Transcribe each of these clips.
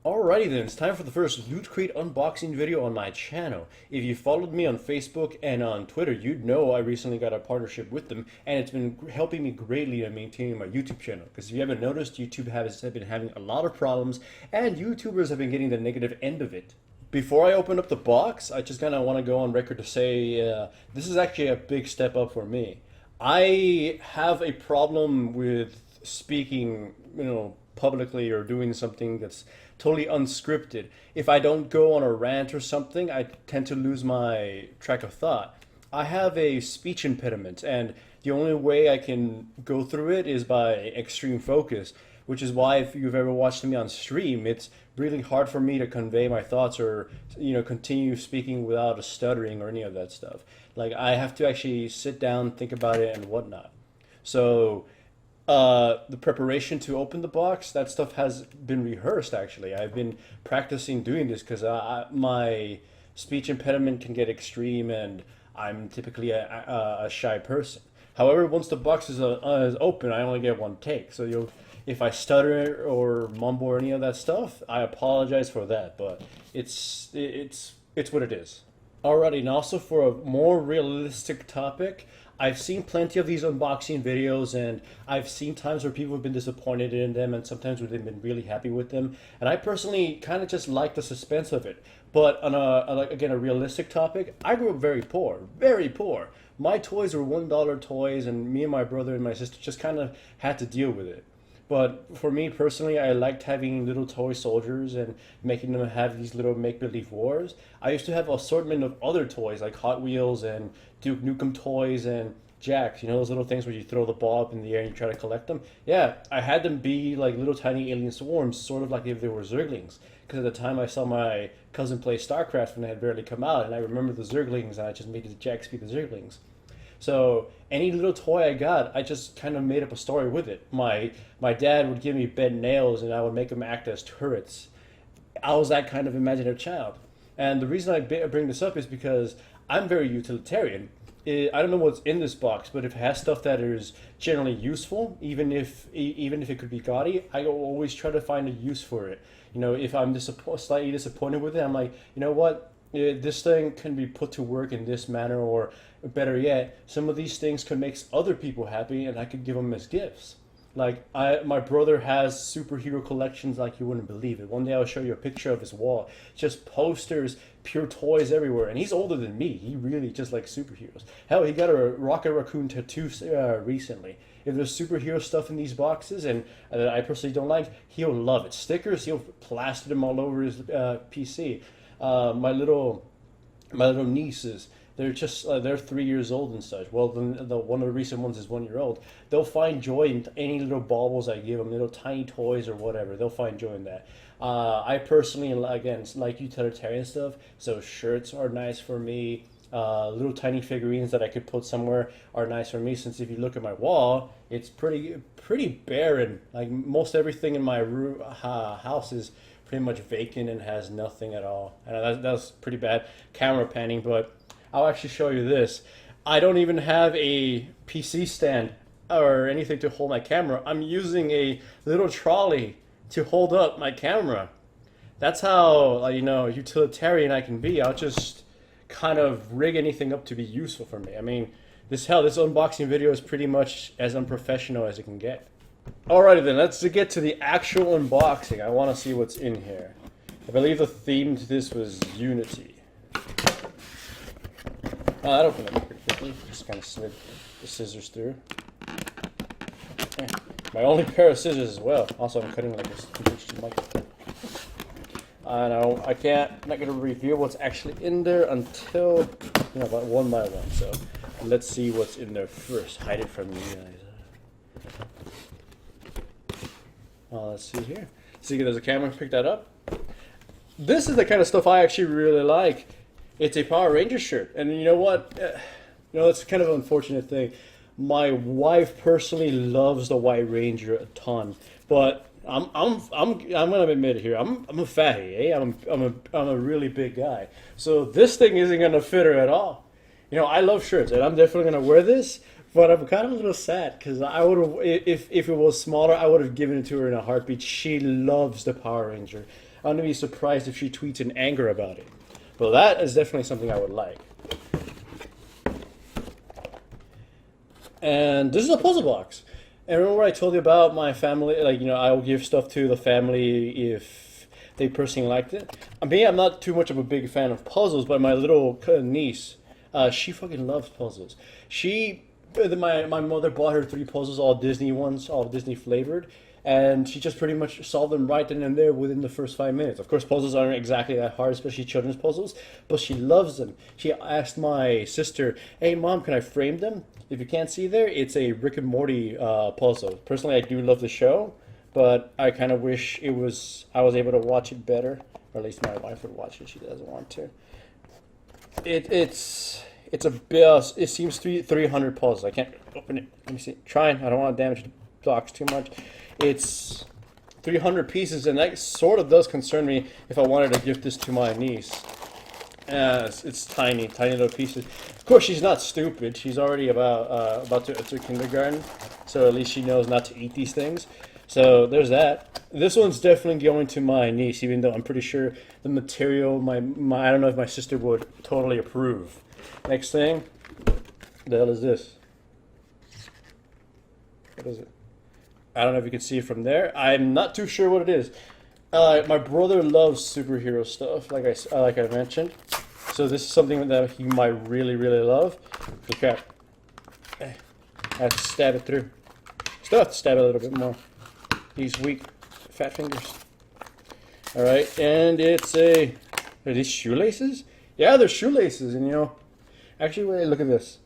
Alrighty then, it's time for the first Loot Crate unboxing video on my channel. If you followed me on Facebook and on Twitter, you'd know I recently got a partnership with them, and it's been helping me greatly in maintaining my YouTube channel. Because if you haven't noticed, YouTube has been having a lot of problems, and YouTubers have been getting the negative end of it. Before I open up the box, I just kind of want to go on record to say this is actually a big step up for me. I have a problem with speaking, publicly or doing something that's totally unscripted. If I don't go on a rant or something, I tend to lose my track of thought. I have a speech impediment, and the only way I can go through it is by extreme focus, which is why if you've ever watched me on stream, it's really hard for me to convey my thoughts or continue speaking without a stuttering or any of that stuff. Like I have to actually sit down, think about it, and whatnot. So the preparation to open the box, that stuff has been rehearsed actually. I've been practicing doing this because my speech impediment can get extreme and I'm typically a shy person. However, once the box is open, I only get one take. So if I stutter or mumble or any of that stuff, I apologize for that, but it's what it is. Alrighty, and also for a more realistic topic, I've seen plenty of these unboxing videos, and I've seen times where people have been disappointed in them, and sometimes where they've been really happy with them. And I personally kind of just like the suspense of it. But on a realistic topic, I grew up very poor, very poor. My toys were $1 toys, and me and my brother and my sister just kind of had to deal with it. But for me personally, I liked having little toy soldiers and making them have these little make-believe wars. I used to have an assortment of other toys like Hot Wheels and Duke Nukem toys and Jacks, those little things where you throw the ball up in the air and you try to collect them. Yeah, I had them be like little tiny alien swarms, sort of like if they were Zerglings. Because at the time I saw my cousin play StarCraft when they had barely come out, and I remember the Zerglings, and I just made the Jacks be the Zerglings. So any little toy I got, I just kind of made up a story with it. My dad would give me bent nails, and I would make them act as turrets. I was that kind of imaginative child. And the reason I bring this up is because I'm very utilitarian. I don't know what's in this box, but if it has stuff that is generally useful, even if it could be gaudy, I always try to find a use for it. If I'm slightly disappointed with it, I'm like, you know what? This thing can be put to work in this manner, or better yet, some of these things could make other people happy, and I could give them as gifts. Like my brother has superhero collections like you wouldn't believe it. One day I'll show you a picture of his wall. Just posters, pure toys everywhere, and he's older than me. He really just likes superheroes. Hell, he got a Rocket Raccoon tattoo recently. If there's superhero stuff in these boxes and I personally don't like, he'll love it. Stickers, he'll plaster them all over his PC. My little nieces, they're 3 years old and such. Well, the one of the recent ones is 1 year old. They'll find joy in any little baubles I give them, little tiny toys or whatever. They'll find joy in that. I personally, again, like utilitarian stuff, so shirts are nice for me. Little tiny figurines that I could put somewhere are nice for me, since if you look at my wall, it's pretty barren. Like most everything in my house is pretty much vacant and has nothing at all. And that's pretty bad camera panning, but I'll actually show you this. I don't even have a PC stand or anything to hold my camera. I'm using a little trolley to hold up my camera. That's how utilitarian I can be. I'll just kind of rig anything up to be useful for me. I mean, this unboxing video is pretty much as unprofessional as it can get. Alrighty then, let's get to the actual unboxing. I want to see what's in here. I believe the theme to this was Unity. Oh, that opened up pretty quickly. Just kind of slid the scissors through. Okay. My only pair of scissors as well. Also, I'm cutting like this. I know I'm not going to reveal what's actually in there until about one by one. So let's see what's in there first. Hide it from you guys. Well, let's see here. See, there's a camera. Pick that up. This is the kind of stuff I actually really like. It's a Power Ranger shirt, and you know what? It's kind of an unfortunate thing. My wife personally loves the White Ranger a ton, but I'm gonna admit it here. I'm a fatty, eh? I'm a really big guy, so this thing isn't gonna fit her at all. I love shirts, and I'm definitely gonna wear this. But I'm kind of a little sad because I would have, if it was smaller, I would have given it to her in a heartbeat. She loves the Power Ranger. I'm gonna be surprised if she tweets in anger about it. Well, that is definitely something I would like. And this is a puzzle box. And remember I told you about my family, like, I will give stuff to the family if they personally liked it. I mean, I'm not too much of a big fan of puzzles, but my little niece, she fucking loves puzzles. My mother bought her 3 puzzles, all Disney ones, all Disney flavored, and she just pretty much solved them right then and there within the first 5 minutes. Of course, puzzles aren't exactly that hard, especially children's puzzles, but she loves them. She asked my sister, "Hey, Mom, can I frame them?" If you can't see there, it's a Rick and Morty puzzle. Personally, I do love the show, but I kind of wish I was able to watch it better, or at least my wife would watch it. She doesn't want to. It's a bit. It seems 300 puzzles. I can't open it. Let me see. Trying. I don't want to damage the box too much. It's 300 pieces, and that sort of does concern me if I wanted to gift this to my niece. It's tiny little pieces. Of course, she's not stupid. She's already about to enter kindergarten, so at least she knows not to eat these things. So there's that. This one's definitely going to my niece, even though I'm pretty sure the material, I don't know if my sister would totally approve. Next thing, the hell is this? What is it? I don't know if you can see it from there. I'm not too sure what it is. My brother loves superhero stuff, like I mentioned. So this is something that he might really, really love. Look at, I have to stab it through. Still have to stab it a little bit more. These weak, fat fingers. All right, and are these shoelaces? Yeah, they're shoelaces, and actually, wait, look at this.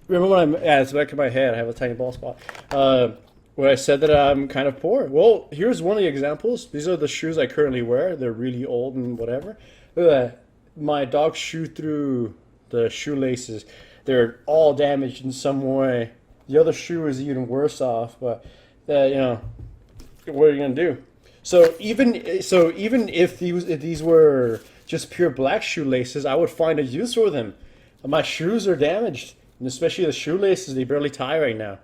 Remember when it's the back of my head. I have a tiny bald spot. When I said that I'm kind of poor. Well, here's one of the examples. These are the shoes I currently wear. They're really old and whatever. Look at that. My dog chewed through the shoelaces. They're all damaged in some way. The other shoe is even worse off, but what are you gonna do? So even if these were just pure black shoelaces, I would find a use for them. My shoes are damaged, and especially the shoelaces, they barely tie right now.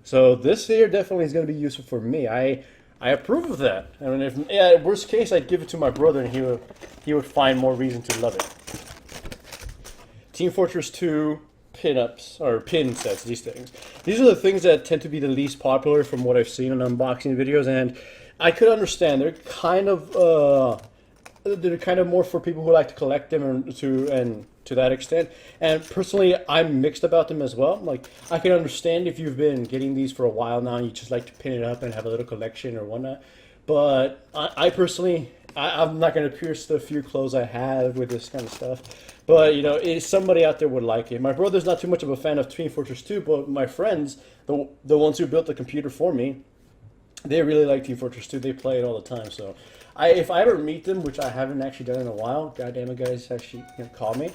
So this here definitely is going to be useful for me. I approve of that. I mean, worst case, I'd give it to my brother, and he would find more reason to love it. Team Fortress 2 pin-ups, or pin sets, these things. These are the things that tend to be the least popular from what I've seen in unboxing videos, and I could understand. They're kind of more for people who like to collect them and to that extent. And personally, I'm mixed about them as well. Like, I can understand if you've been getting these for a while now and you just like to pin it up and have a little collection or whatnot. But I personally, I'm not going to pierce the few clothes I have with this kind of stuff. But, somebody out there would like it. My brother's not too much of a fan of Team Fortress 2, but my friends, the ones who built the computer for me, they really like Team Fortress 2. They play it all the time. So if I ever meet them, which I haven't actually done in a while, goddamn it, guys, actually call me.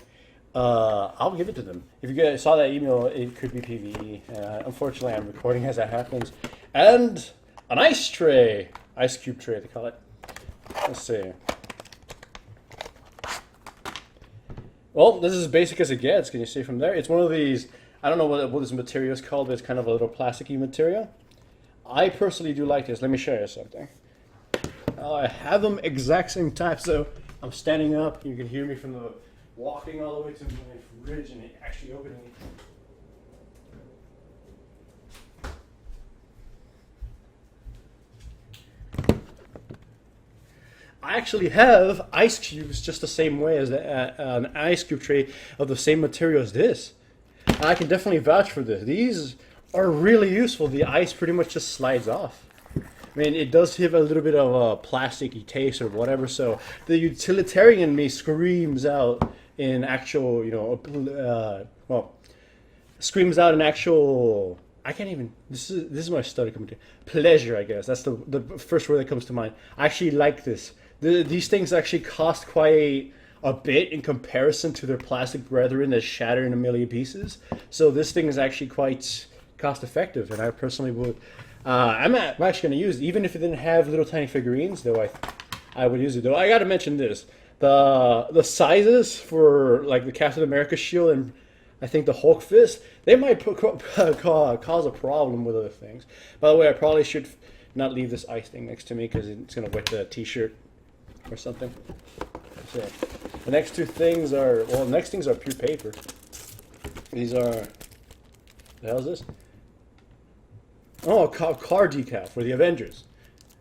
I'll give it to them. If you guys saw that email, it could be PvE. Unfortunately, I'm recording as that happens. And an ice cube tray, they call it. Let's see. Well, this is as basic as it gets. Can you see from there? It's one of these, I don't know what this material is called, but it's kind of a little plasticky material. I personally do like this. Let me show you something. I have them exact same type, so I'm standing up. You can hear me from the walking all the way to my fridge and actually opening it. I actually have ice cubes just the same way as an ice cube tray of the same material as this. And I can definitely vouch for this. These are really useful. The ice pretty much just slides off. I mean, it does have a little bit of a plasticky taste or whatever, so the utilitarian in me screams out in actual, screams out in actual, I can't even, this is my study coming to, pleasure, I guess. That's the first word that comes to mind. I actually like this. These things actually cost quite a bit in comparison to their plastic brethren that shatter in a million pieces. So this thing is actually quite cost effective, and I personally would, I'm actually going to use it, even if it didn't have little tiny figurines, though I would use it. Though I got to mention this. The sizes for like the Captain America shield and I think the Hulk fist, they might cause a problem with other things. By the way, I probably should not leave this ice thing next to me because it's going to wet the t-shirt. or something. So the next two things are, well, the next things are pure paper. These are, the hell is this? Oh, a car decal for the Avengers.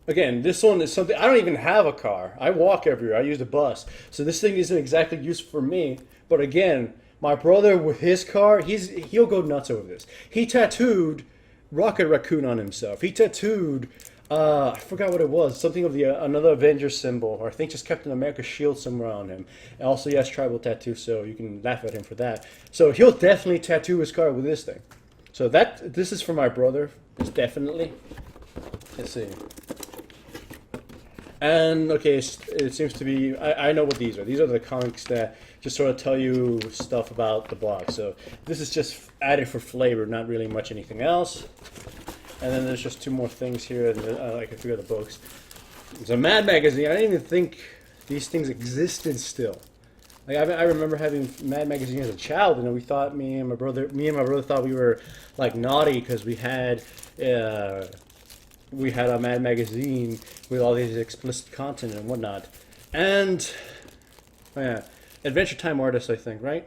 Again, this one is something, I don't even have a car. I walk everywhere. I use the bus. So this thing isn't exactly used for me. But again, my brother with his car, he'll go nuts over this. He tattooed Rocket Raccoon on himself. He tattooed, I forgot what it was, something of the another Avengers symbol, or I think just Captain America's shield somewhere on him. And also he has tribal tattoo, so you can laugh at him for that. So he'll definitely tattoo his car with this thing. So this is for my brother. It's definitely. Let's see. And okay, it seems to be, I know what these are. These are the comics that just sort of tell you stuff about the box. So this is just added for flavor, not really much anything else. And then there's just two more things here, and I can figure the books. It's a Mad magazine. I didn't even think these things existed still. Like I remember having Mad magazine as a child, and we thought me and my brother thought we were like naughty because we had a Mad magazine with all these explicit content and whatnot. And oh yeah, Adventure Time artists, I think, right?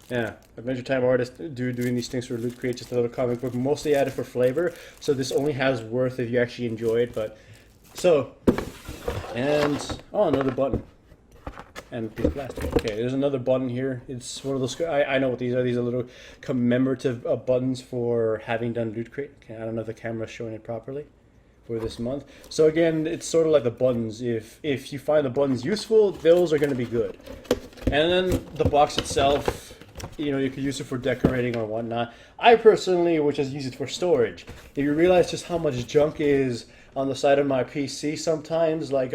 Yeah, Adventure Time artists doing these things for Lootcrate, just another comic book, mostly added for flavor. So this only has worth if you actually enjoy it. But so, and oh, another button. And piece of plastic. Okay, there's another button here. It's one of those. I know what these are. These are little commemorative buttons for having done Lootcrate. Okay, I don't know if the camera's showing it properly for this month. So again, it's sort of like the buttons. If you find the buttons useful, those are going to be good. And then the box itself, you know, you could use it for decorating or whatnot. I personally would just use it for storage. If you realize just how much junk is on the side of my PC sometimes, like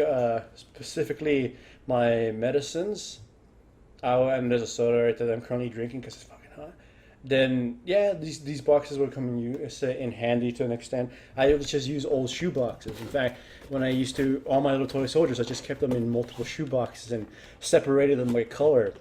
specifically my medicines, and there's a soda right there that I'm currently drinking because it's fucking hot, then yeah, these boxes will come in handy to an extent. I would just use old shoe boxes. In fact, when I used to, all my little toy soldiers, I just kept them in multiple shoe boxes and separated them by color.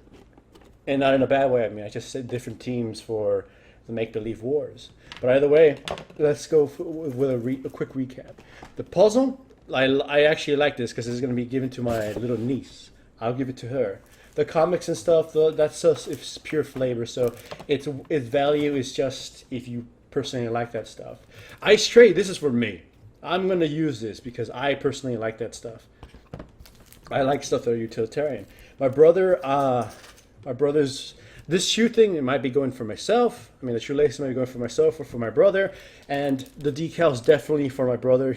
And not in a bad way, I mean, I just said different teams for the make-believe wars. But either way, let's go with a quick recap. The puzzle, I actually like this because it's going to be given to my little niece. I'll give it to her. The comics and stuff, that's just, it's pure flavor, so its value is just if you personally like that stuff. Ice Tray, this is for me. I'm going to use this because I personally like that stuff. I like stuff that are utilitarian. My brother's, this shoe thing, it might be going for myself. I mean, the shoelace might be going for myself or for my brother. And the decal's definitely for my brother.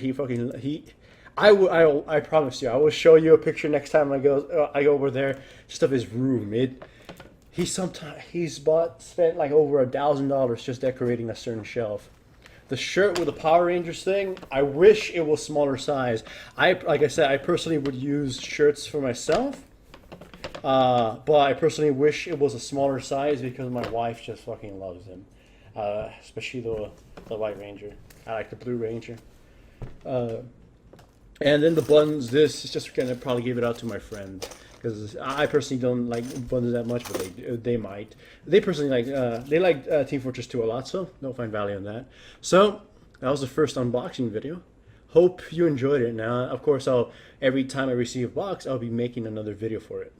I promise you, I will show you a picture next time I go over there, just of his room. He's spent like over $1,000 just decorating a certain shelf. The shirt with the Power Rangers thing, I wish it was smaller size. Like I said, I personally would use shirts for myself, but I personally wish it was a smaller size because my wife just fucking loves them, especially the White Ranger. I like the Blue Ranger. And then the buttons, this is just going to probably give it out to my friend. Because I personally don't like buttons that much, but they might. They personally like Team Fortress 2 a lot, so they'll find value in that. So, that was the first unboxing video. Hope you enjoyed it. Now, of course, every time I receive a box, I'll be making another video for it.